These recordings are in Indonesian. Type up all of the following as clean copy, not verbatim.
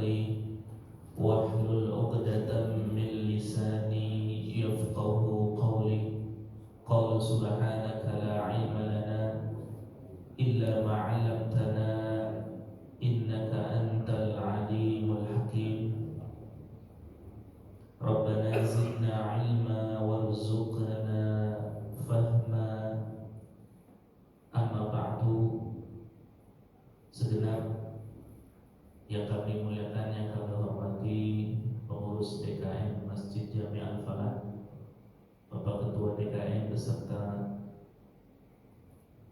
أمري واحلل عقدة من لساني يفقه قولي. قال سبحانك لا علم لنا إلا ما علمتنا إنك أنت العليم الحكيم. ربنا زدنا علما وارزقنا فهما. Amma ba'du. Segenap yang kami muliakan, yang kami hormati pengurus DKM Masjid Jami Al-Falah, Bapak Ketua DKM beserta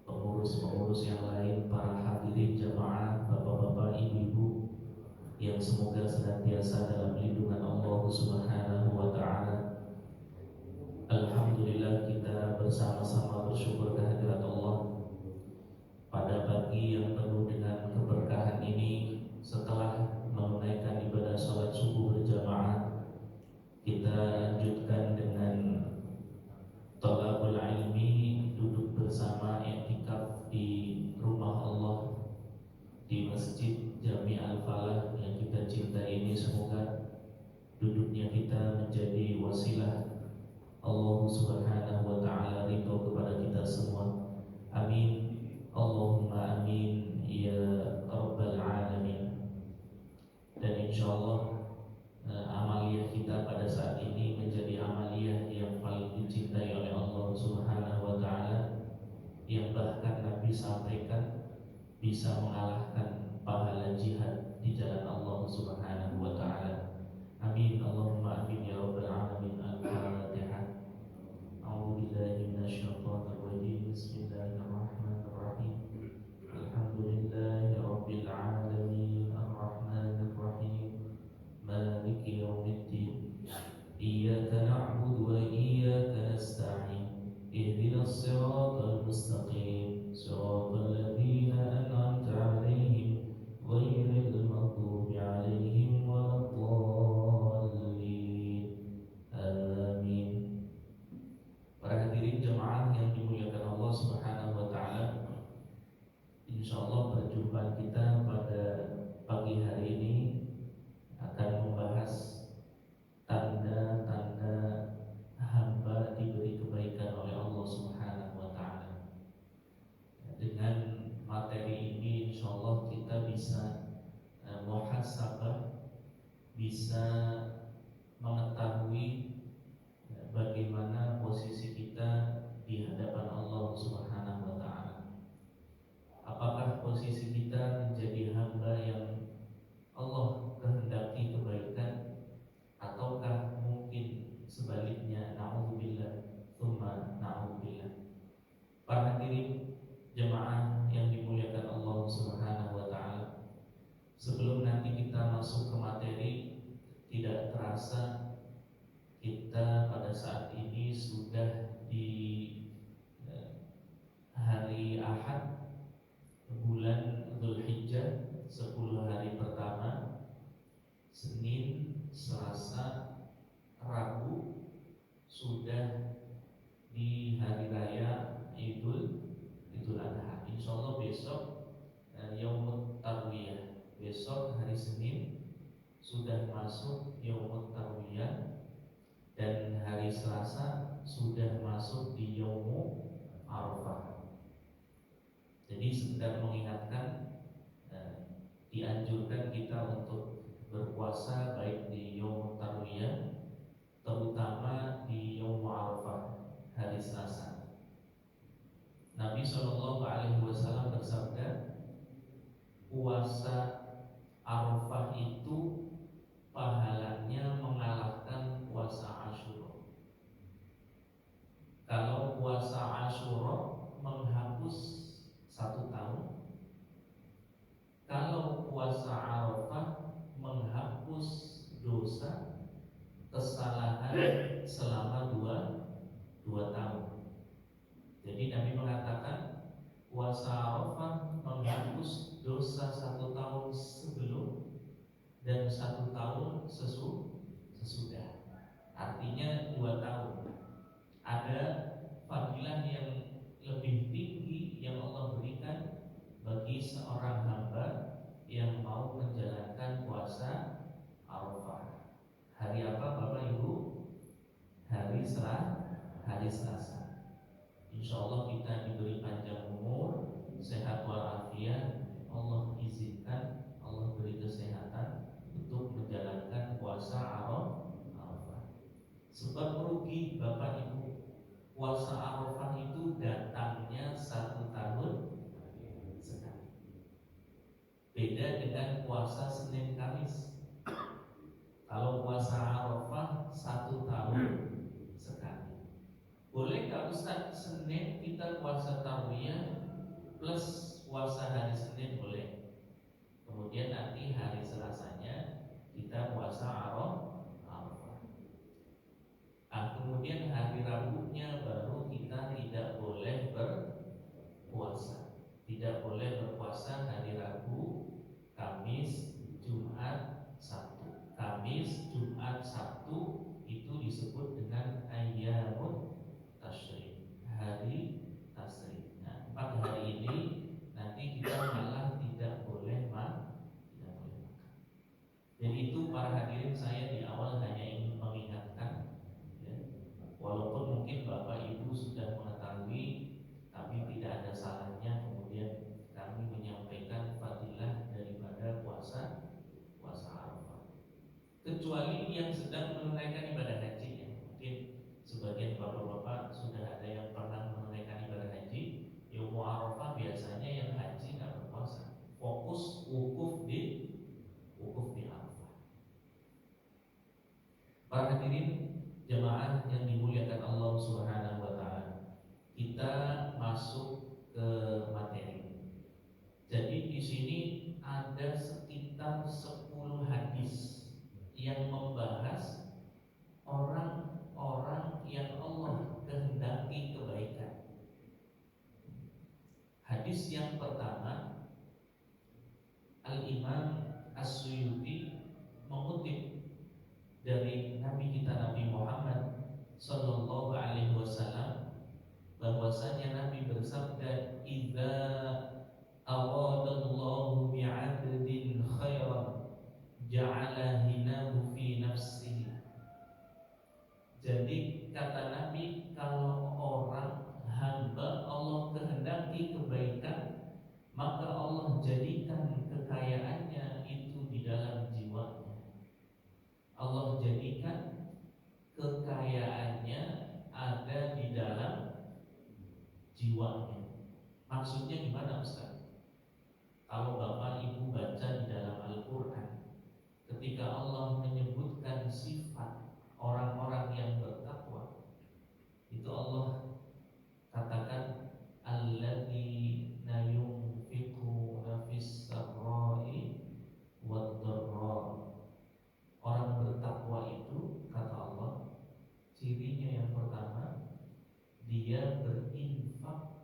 pengurus-pengurus yang lain, para hadirin jamaah, bapak-bapak, ibu-ibu yang semoga senantiasa dalam lindungan Allah Subhanahu wa Ta'ala. Alhamdulillah, kita bersama-sama bersyukur kehadirat Allah pada pagi yang penuh dengan keberkahan ini. Setelah menunaikan ibadah sholat subuh berjamaah, kita lanjutkan dengan thalabul ilmi, duduk bersama i'tikaf di rumah Allah di Masjid Jami Al-Falah yang kita cintai ini. Semoga duduknya kita menjadi wasilah Allah Subhanahu wa Ta'ala ridho kepada kita semua. Amin. Allahumma amin ya rabbal alamin. Dan insyaallah amaliyah kita pada saat ini menjadi amaliyah yang paling dicintai oleh Allah Subhanahu wa Ta'ala, yang bahkan Nabi sampaikan bisa mengalahkan pahala jihad di jalan Allah Subhanahu wa Ta'ala. Amin. Allahumma amin ya rabbal alamin. Al-Fatihah. A'udzubillahi minasyaitonir rajim. Bismillahirrahmanirrahim. Alhamdulillahi rabbil alamin. Ar-Rahmanir Rahim. Maliki yaumiddin. Iyyaka na'budu wa iyyaka nasta'in. Ihdinas siratal mustaqim. Siratal ladzina an'amta 'alaihim ghairil maghdubi 'alaihim waladdallin. Amin. Para hadirin jemaah yang dimuliakan Allah Subhanahu wa Ta'ala, insyaallah perjumpaan kita pada pagi hari ini akan membahas tanda-tanda hamba diberi kebaikan oleh Allah Subhanahu wa Ta'ala. Dengan materi ini insyaallah kita bisa muhasabah, bisa mengetahui bagaimana posisi kita di hadapan Allah Subhanahu wa Ta'ala. Apakah posisi kita menjadi hamba yang Allah kehendaki kebaikan, ataukah mungkin sebaliknya, na'udzubillah, tsumma na'udzubillah. Para hadirin jemaah yang dimuliakan Allah Subhanahu wa Ta'ala, sebelum nanti kita masuk ke materi, tidak terasa kita pada saat ini sudah di hari Ahad bulan Dzulhijjah, 10 hari pertama, Senin, Selasa, Rabu, sudah di hari raya Idul Adha. Insyaallah besok Yaumut Tarwiyah. Besok hari Senin sudah masuk Yaumut Tarwiyah, dan hari Selasa sudah masuk di Yaumu Arafah. Jadi sekedar mengingatkan, dianjurkan kita untuk berpuasa baik di Yaumut Tarwiyah, terutama di Yaumu Arafah, hari Selasa. Nabi SAW bersabda, puasa Arafah itu pahalanya mengalahkan puasa Asyura. Kalau puasa Asyura menghapus 1 tahun, kalau puasa Arafah menghapus dosa kesalahan selama 2 tahun. Jadi Nabi mengatakan puasa Arafah menghapus dosa 1 tahun sebelum dan 1 tahun sesudah. Artinya 2 tahun. Ada fadilah yang lebih tinggi yang Allah berikan bagi seorang hamba yang mau menjalankan puasa insya Allah kita diberi panjang umur, sehat walafiat, Allah izinkan, Allah beri kesehatan untuk menjalankan puasa Arafah. Sebab merugi Bapak Ibu, puasa Arafah itu datangnya 1 tahun sekali. Beda dengan puasa Senin Kamis. Kalau puasa Arafah 1 tahun sekali. Boleh nggak Ustaz Senin kita puasa Tarwiyah plus puasa hari Senin boleh. Kemudian nanti hari Selasanya kita puasa Arafah. Kemudian hari Rabunya baru kita tidak boleh berpuasa. Tidak boleh berpuasa hari Rabu, Kamis, Jumat, Sabtu. Kamis, Jumat, Sabtu itu disebut dengan ayyamun tasyrik, hari tasyrik. Nah, 4 hari ini nanti kita malah tidak boleh makan. Jadi itu para hadirin, saya di awal hanya ingin mengingatkan, ya, walaupun mungkin Bapak Ibu sudah mengetahui, tapi tidak ada salahnya kemudian kami menyampaikan fadilah daripada puasa Arafah. Kecuali yang sedang menunaikan ibadah haji, ya. Mungkin sebagian bapak-bapak sudah ada yang pernah menunaikan ibadah haji. Yaumul Arafah biasanya yang haji nggak berpuasa, fokus wukuf di Arafah. Para hadirin jemaah yang dimuliakan Allah Subhanahu wa taala, kita masuk ke materi. Jadi di sini ada sekitar 10 hadis yang membahas orang-orang yang Allah kehendaki kebaikan. Hadis yang pertama, Al-Imam As-Suyuti mengutip dari Nabi kita Nabi Muhammad Sallallahu Alaihi Wasallam bahwasanya Nabi bersabda, "Idza aradallahu bi'abdin khairan ja'ala hinahu fi nafsihi." Jadi kata Nabi, kalau orang hamba Allah kehendaki kebaikan, maka Allah jadikan kekayaannya itu di dalam jiwanya. Allah jadikan kekayaannya ada di dalam jiwanya. Maksudnya gimana Ustaz? Kalau Bapak Ibu baca di dalam Al-Quran, ketika Allah menyebutkan sifat orang-orang yang bertakwa, itu Allah katakan alladzina yunfiquna fis sarra'i wad dharra. Orang bertakwa itu, kata Allah, cirinya yang pertama, dia berinfak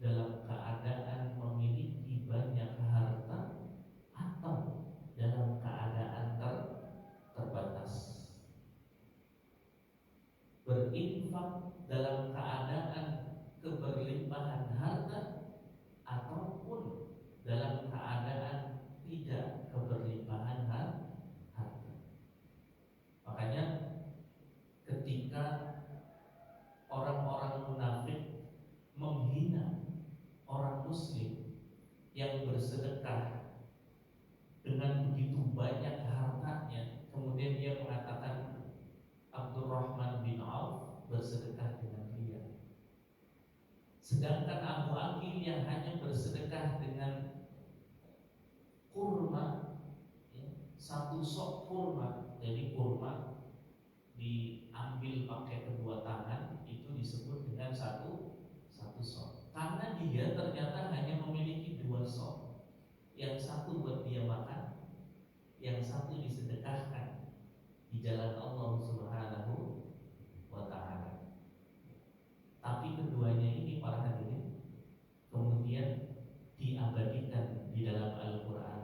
dalam keadaan memiliki banyak harta atau dalam keadaan terbatas. Berinfak dalam keadaan keberlimpahan harta ataupun dalam keadaan tidak keberlimpahan harta. Makanya ketika orang-orang munafik menghina orang muslim yang bersedekah dengan begitu banyak hartanya, kemudian dia mengatakan Abdurrahman bin Auf bersedekah dengan dia, sedangkan Abu Aqil yang hanya bersedekah dengan kurma, ya, 1 sok kurma. Jadi kurma diambil pakai kedua tangan, itu disebut dengan satu sok. Karena dia ternyata hanya memiliki 2 sok, yang satu buat dia makan, yang satu disedekahkan di jalan Allah Subhanahu wa taala. Tapi keduanya ini para hadirin kemudian diabadikan di dalam Al-Qur'an.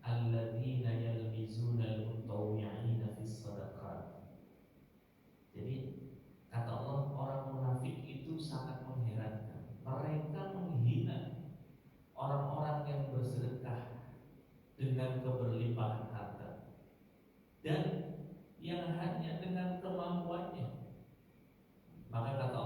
Alladzina yalmizuna al-mutawwi'ina fis shadaqat. Jadi kata Allah, orang munafik itu sangat mengherankan. Mereka menghina orang-orang yang bersedekah dengan keberlimpahan harta dan yang hanya dengan kemampuannya. Maka kata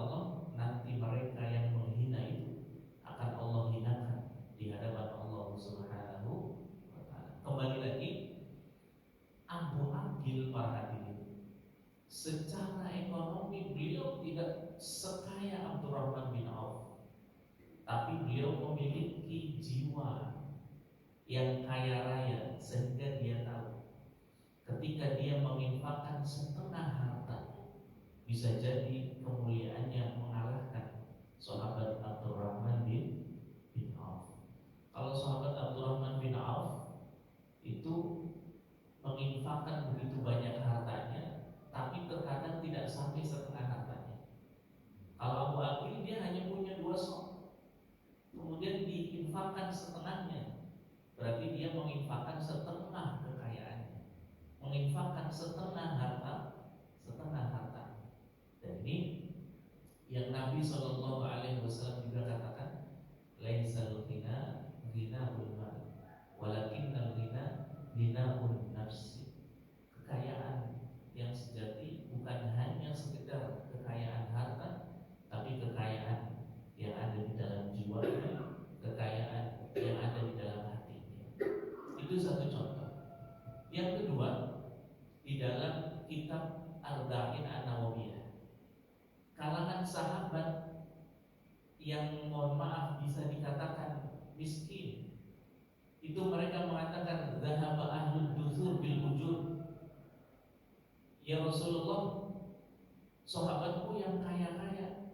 kaya raya sehingga dia tahu ketika dia menginfakkan setengah harta bisa jadi kemuliaannya mengalahkan sahabat Abdurrahman bin Auf. Kalau sahabat Abdurrahman bin Auf itu menginfakkan begitu banyak hartanya, tapi terkadang tidak sampai setengah hartanya. Kalau Abu Aqil dia hanya punya 2 sok, kemudian diinfakkan setengahnya, berarti dia menginfakkan setengah kekayaannya, menginfakkan setengah harta. Dan ini yang Nabi Shallallahu Alaihi Wasallam juga katakan, laisal ghina ghina'ul mal, walakinnal ghina ghina'un nafsi. Kekayaan yang sejati bukan hanya sekedar kekayaan harta, tapi kekayaan yang ada di dalam jiwanya, kekayaan yang ada di dalam hatinya. Itu satu contoh. Yang kedua, di dalam kitab Arba'in An-Nawawiyah, kalangan sahabat yang mohon maaf bisa dikatakan miskin, itu mereka mengatakan zahaba ahlud dusur bil ujur. Ya Rasulullah, sahabatku yang kaya-kaya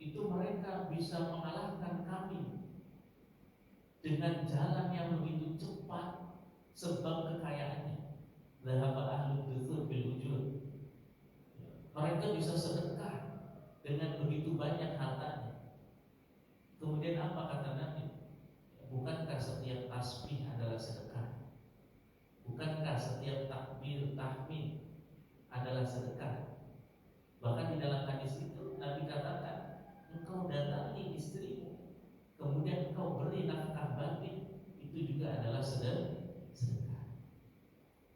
itu mereka bisa mengalahkan kami dengan jalan yang begitu cepat sebab kekayaannya. Zahaba ahlud dusur bil ujur. Mereka bisa sedekah dengan begitu banyak hartanya. Kemudian apa kata Nabi? Bukankah setiap tasbih adalah sedekah? Bukankah setiap takbir, tahmid adalah sedekah? Bahkan di dalam hadis itu Nabi katakan, engkau datangi istrimu, kemudian engkau beri nafkah batin, itu juga adalah sedekah.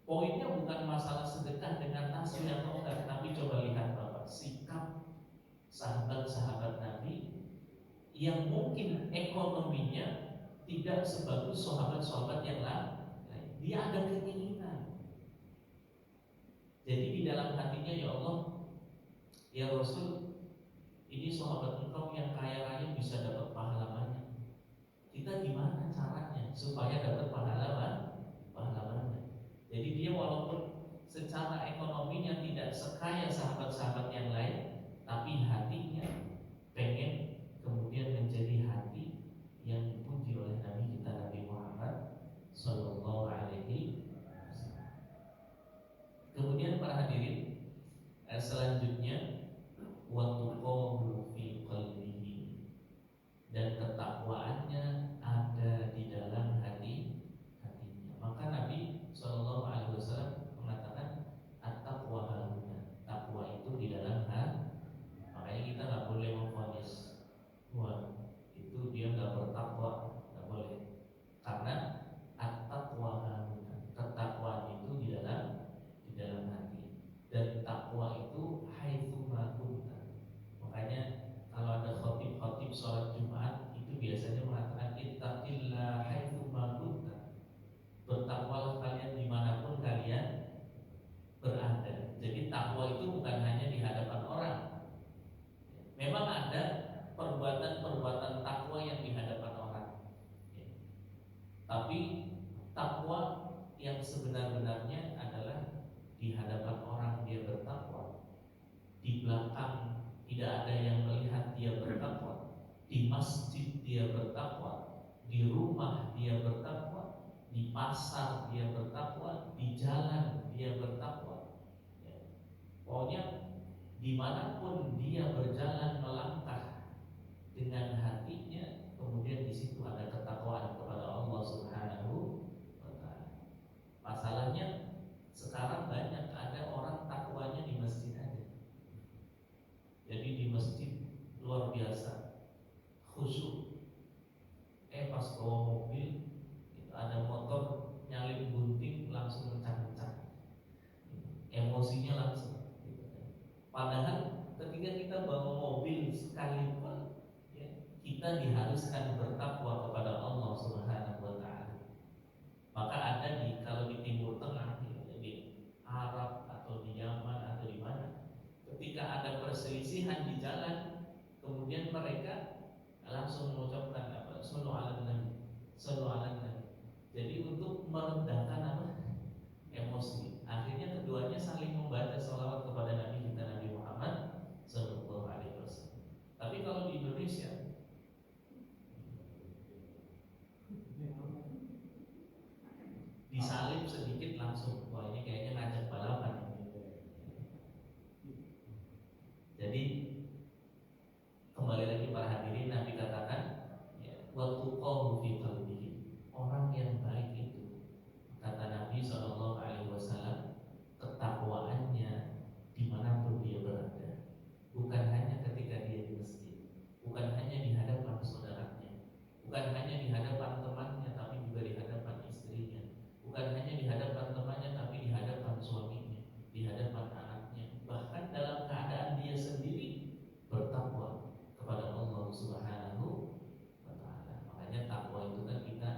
Poinnya bukan masalah sedekah dengan tasbih atau enggak, tapi coba lihat Bapak, sikap sahabat-sahabat Nabi yang mungkin ekonominya tidak sebagus sahabat-sahabat yang lain. Dia ada keinginan. Jadi di dalam hatinya, ya Allah, ya Rasul, ini sahabat engkau yang kaya raya bisa dapat pahala banyak. Kita gimana caranya supaya dapat pahalanya? Jadi dia walaupun secara ekonominya tidak sekaya sahabat-sahabat yang lain, tapi hatinya pengen kemudian menjadi hati yang dipuji oleh Nabi kita Nabi Muhammad Sallallahu Alaihi Wasallam. Kemudian para hadirin, selanjutnya watuqahu fi qalbihi, dan ketakwaannya ada di dalam hatinya. Maka Nabi Sallallahu Alaihi Wasallam mengatakan at-taqwa hahuna, takwa itu di dalam hati. Makanya kita nggak boleh memvonis, wah itu dia nggak bertakwa, nggak boleh. Karena at-taqwa hahuna, ketakwaan itu di dalam hati. Dan takwa itu haitsu ma kunta. Makanya kalau ada khotib-khotib sholat Jumat itu biasanya mengatakan ittaqillah haitsu ma kunta. Bertakwalah kalian dimanapun kalian berada. Jadi takwa itu bukan hanya di hadapan orang. Memang ada perbuatan-perbuatan takwa yang di hadapan orang, tapi takwa yang sebenar-benarnya adalah di hadapan orang dia bertakwa. Di belakang tidak ada yang melihat dia bertakwa. Di masjid dia bertakwa. Di rumah dia bertakwa. Di pasar dia bertakwa, di jalan dia bertakwa. Pokoknya dimanapun dia berjalan melangkah dengan hatinya, kemudian di situ ada ketakwaan kepada Allah Subhanahu wa Ta'ala. Masalahnya sekarang banyak ada orang takwanya di masjid aja. Jadi di masjid luar biasa khusyuk. Pas bawa mobil ada motor nyalip gunting langsung mencang-mencang, emosinya langsung. Padahal ketika kita bawa mobil sekalipun, kita diharuskan bertakwa kepada Allah Subhanahu Wa Taala. Maka ada kalau di Timur Tengah, di Arab atau di Yaman atau di mana, ketika ada perselisihan di jalan, kemudian mereka langsung mengucapkan apa? Sallu ala Nabi. Jadi untuk meredakan apa? Emosi. Akhirnya keduanya saling membaca sholawat kepada Nabi kita Nabi Muhammad Sallallahu Alaihi Wasallam. Tapi kalau di Indonesia disalib sedikit langsung, wah ini kayaknya ngajak balapan. Jadi kembali lagi para hadirin, Nabi katakan waktu kau fi qalbihi, orang yang baik itu, kata Nabi Shallallahu Alaihi Wasallam, ketakwaannya dimanapun dia berada, bukan hanya ketika dia di masjid, bukan hanya di hadapan saudaranya, bukan hanya di hadapan temannya, tapi juga di hadapan istrinya, bukan hanya di hadapan temannya, tapi di hadapan suaminya, di hadapan anaknya, bahkan dalam keadaan dia sendiri bertakwa kepada Allah Subhanahu wa Ta'ala. Makanya takwa itu kan kita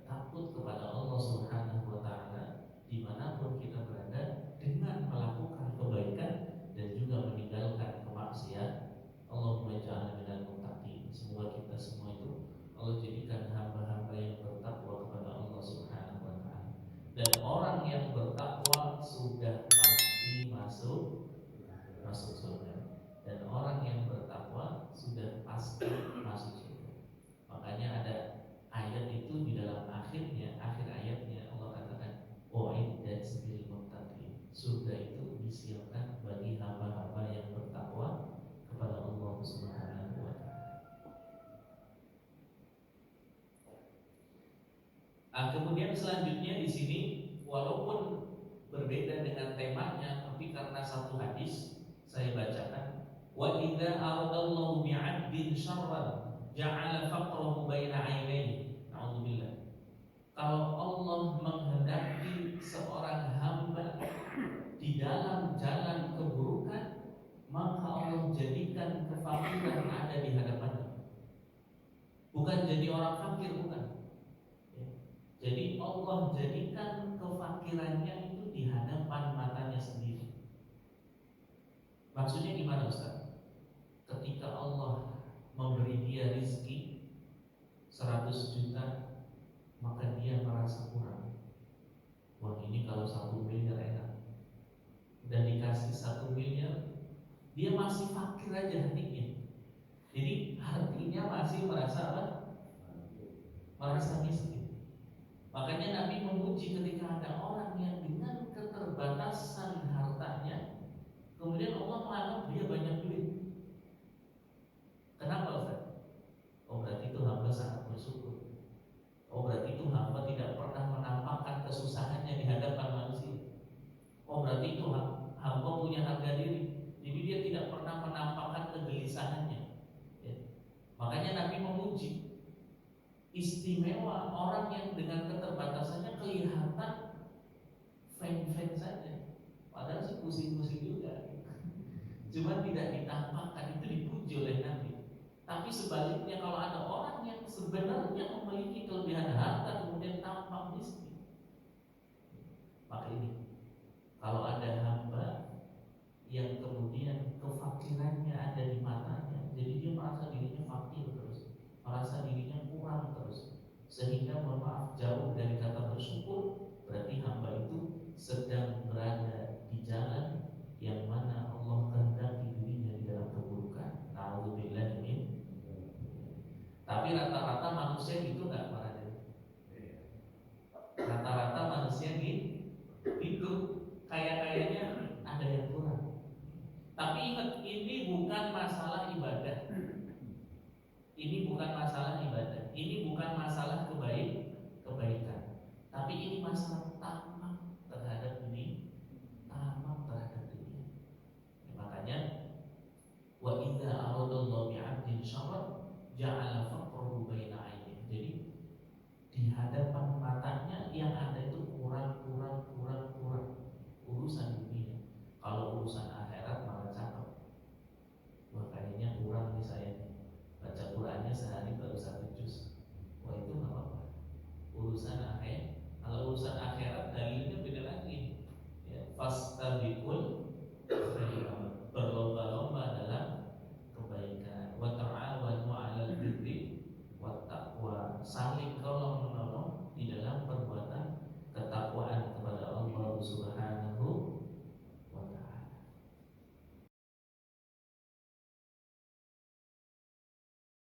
takut kepada Allah Subhanahu wa Ta'ala dimanapun kita berada, dengan melakukan kebaikan dan juga meninggalkan kemaksiatan. Allahumma ja'alna minal muttaqin. Semoga kita semua itu Allah jadikan hamba-hamba yang bertakwa kepada Allah Subhanahu wa Ta'ala. Dan orang yang bertakwa sudah pasti masuk surga. Dan orang yang bertakwa sudah pasti masuk surga. Makanya ada ayat itu di dalam akhir ayatnya Allah katakan, "U'iddat lil muttaqin." Surga itu disiapkan bagi hamba-hamba yang bertakwa kepada Allah Subhanahu wa Ta'ala. Kemudian selanjutnya di sini walaupun berbeda dengan temanya, tapi karena satu hadis saya bacakan, wa idza aradallahu bi'abdin syarran ja'ala faqrahu baina 'ainayhi. Nauzubillah. Kalau Allah menghendaki seorang hamba di dalam jalan keburukan, maka Allah jadikan kefakiran ada di hadapannya. Bukan jadi orang fakir, bukan. Jadi Allah jadikan kefakirannya itu di hadapan matanya sendiri. Maksudnya gimana Ustaz? Ketika Allah memberi dia rizki 100 juta, maka dia merasa kurang. Wah ini kalau 1 miliar enak. Dan dikasih 1 miliar, dia masih fakir aja hatinya. Jadi hatinya masih merasa apa? Merasa miskin. Makanya Nabi memuji ketika ada orang yang dengan keterbatasan hartanya, kemudian Allah menganggap dia banyak duit. Kenapa Ustaz? Oh berarti itu hamba sangat bersyukur. Oh berarti itu hamba tidak pernah menampakkan kesusahannya di hadapan manusia. Oh berarti itu hamba punya harga diri. Jadi dia tidak pernah menampakkan kegelisahannya. Ya. Makanya Nabi memuji. Istimewa orang yang dengan keterbatasannya kelihatan feng-feng saja, padahal sih pusing-pusing juga. Cuma tidak ditampakkan, itu dipuji oleh Nabi. Tapi sebaliknya kalau ada orang yang sebenarnya memiliki kelebihan harta kemudian tampak miskin, maka ini kalau ada hamba yang kemudian kefakirannya ada di matanya, jadi dia merasa dirinya fakir terus, merasa dirinya kurang terus, sehingga mohon maaf jauh dari kata bersyukur, berarti hamba itu sedang berada di jalan yang mana Allah kehendaki dirinya di dalam keburukan. Nauzubillah min. Tapi rata-rata manusia gitu nggak Pak Raden? Rata-rata manusia gitu kayaknya ada yang kurang. Tapi ingat, ini bukan masalah ibadah. Ini bukan masalah ibadah. Ini bukan masalah kebaikan. Tapi ini masalah